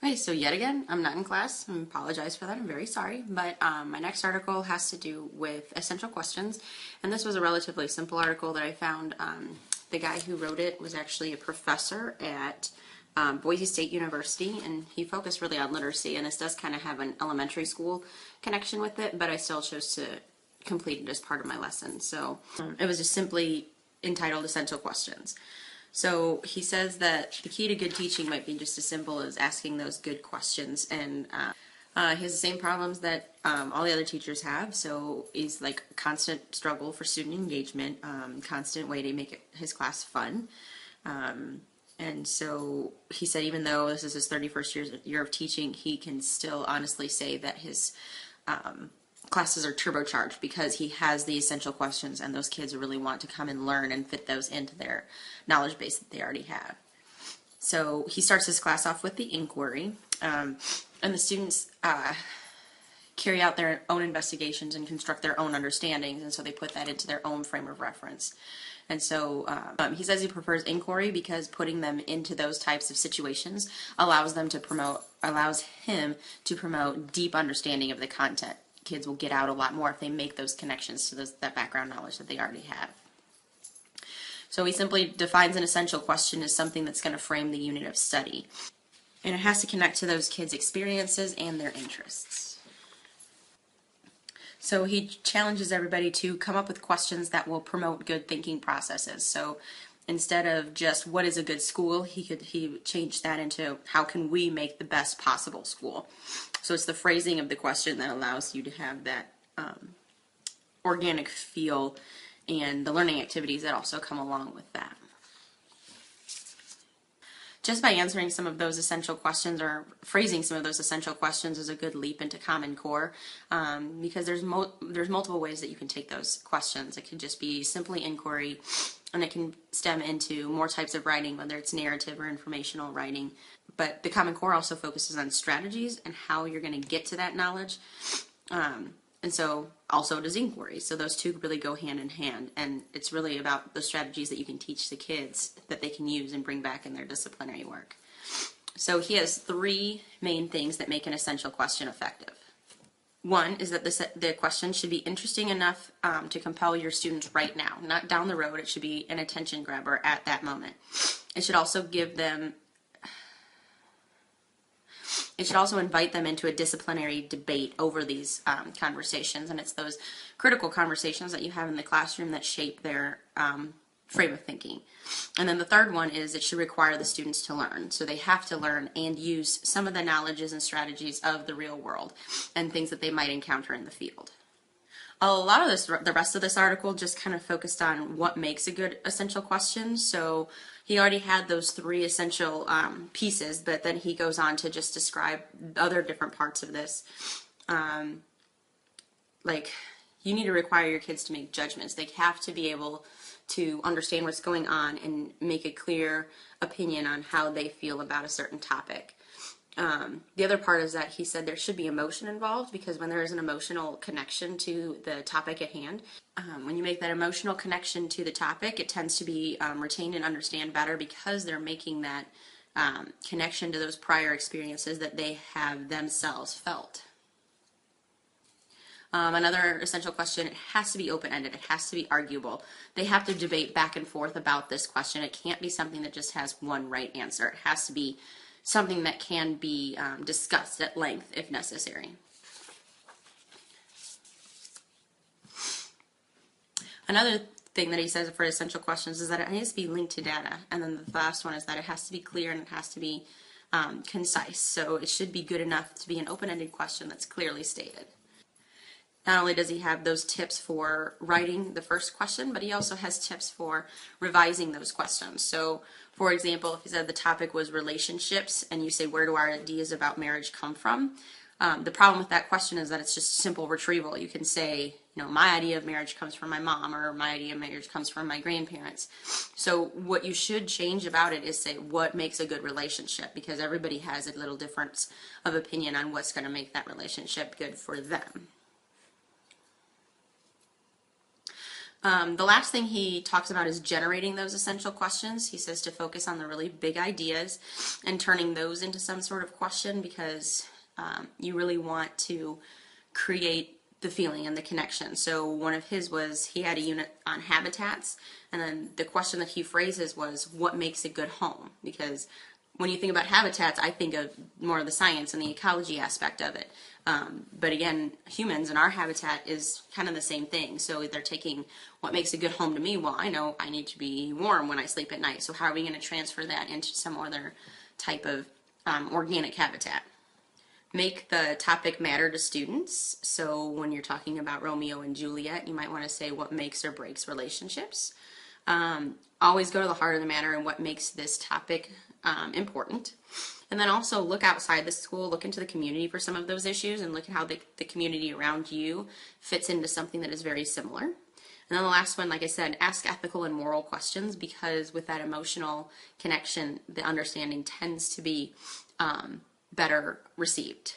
Okay, so yet again, I'm not in class. I apologize for that. I'm very sorry. But my next article has to do with essential questions. And this was a relatively simple article that I found. The guy who wrote it was actually a professor at Boise State University, and he focused really on literacy. And this does kind of have an elementary school connection with it, but I still chose to complete it as part of my lesson. So it was just simply entitled Essential Questions. So he says that the key to good teaching might be just as simple as asking those good questions, and he has the same problems that all the other teachers have. So he's like a constant struggle for student engagement, constant way to make his class fun. And so he said even though this is his 31st year of teaching, he can still honestly say that his classes are turbocharged because he has the essential questions and those kids really want to come and learn and fit those into their knowledge base that they already have. So he starts his class off with the inquiry, and the students carry out their own investigations and construct their own understandings, and so they put that into their own frame of reference. And so he says he prefers inquiry because putting them into those types of situations allows him to promote deep understanding of the content. Kids will get out a lot more if they make those connections to that background knowledge that they already have. So he simply defines an essential question as something that's going to frame the unit of study. And it has to connect to those kids' experiences and their interests. So he challenges everybody to come up with questions that will promote good thinking processes. So instead of just what is a good school, he changed that into how can we make the best possible school. So it's the phrasing of the question that allows you to have that organic feel and the learning activities that also come along with that. Just by answering some of those essential questions or phrasing some of those essential questions is a good leap into Common Core, because there's multiple ways that you can take those questions. It could just be simply inquiry, and it can stem into more types of writing, whether it's narrative or informational writing. But the Common Core also focuses on strategies and how you're going to get to that knowledge. And so also does inquiry. So those two really go hand in hand. And it's really about the strategies that you can teach the kids that they can use and bring back in their disciplinary work. So he has three main things that make an essential question effective. One is that the question should be interesting enough to compel your students right now, not down the road. It should be an attention grabber at that moment. It should also invite them into a disciplinary debate over these conversations, and it's those critical conversations that you have in the classroom that shape their frame of thinking. And then the third one is it should require the students to learn. So they have to learn and use some of the knowledges and strategies of the real world and things that they might encounter in the field. A lot of the rest of this article just kind of focused on what makes a good essential question. So he already had those three essential pieces, but then he goes on to just describe other different parts of this. Like, you need to require your kids to make judgments. They have to be able to understand what's going on and make a clear opinion on how they feel about a certain topic. The other part is that he said there should be emotion involved, because when there is an emotional connection to the topic at hand, when you make that emotional connection to the topic, it tends to be retained and understand better because they're making that connection to those prior experiences that they have themselves felt. Another essential question, it has to be open-ended. It has to be arguable. They have to debate back and forth about this question. It can't be something that just has one right answer. It has to be something that can be discussed at length if necessary. Another thing that he says for essential questions is that it needs to be linked to data. And then the last one is that it has to be clear and it has to be concise. So it should be good enough to be an open-ended question that's clearly stated. Not only does he have those tips for writing the first question, but he also has tips for revising those questions. So, for example, if he said the topic was relationships, and you say, where do our ideas about marriage come from? The problem with that question is that it's just simple retrieval. You can say, my idea of marriage comes from my mom, or my idea of marriage comes from my grandparents. So what you should change about it is say, what makes a good relationship? Because everybody has a little difference of opinion on what's going to make that relationship good for them. The last thing he talks about is generating those essential questions. He says to focus on the really big ideas and turning those into some sort of question, because you really want to create the feeling and the connection. So one of his was, he had a unit on habitats, and then the question that he phrases was, what makes a good home? Because when you think about habitats, I think of more of the science and the ecology aspect of it. But again, humans and our habitat is kind of the same thing. So they're taking what makes a good home to me. Well, I know I need to be warm when I sleep at night. So how are we going to transfer that into some other type of organic habitat? Make the topic matter to students. So when you're talking about Romeo and Juliet, you might want to say what makes or breaks relationships. Always go to the heart of the matter and what makes this topic important. And then also look outside the school, look into the community for some of those issues, and look at how the community around you fits into something that is very similar. And then the last one, like I said, ask ethical and moral questions, because with that emotional connection, the understanding tends to be better received.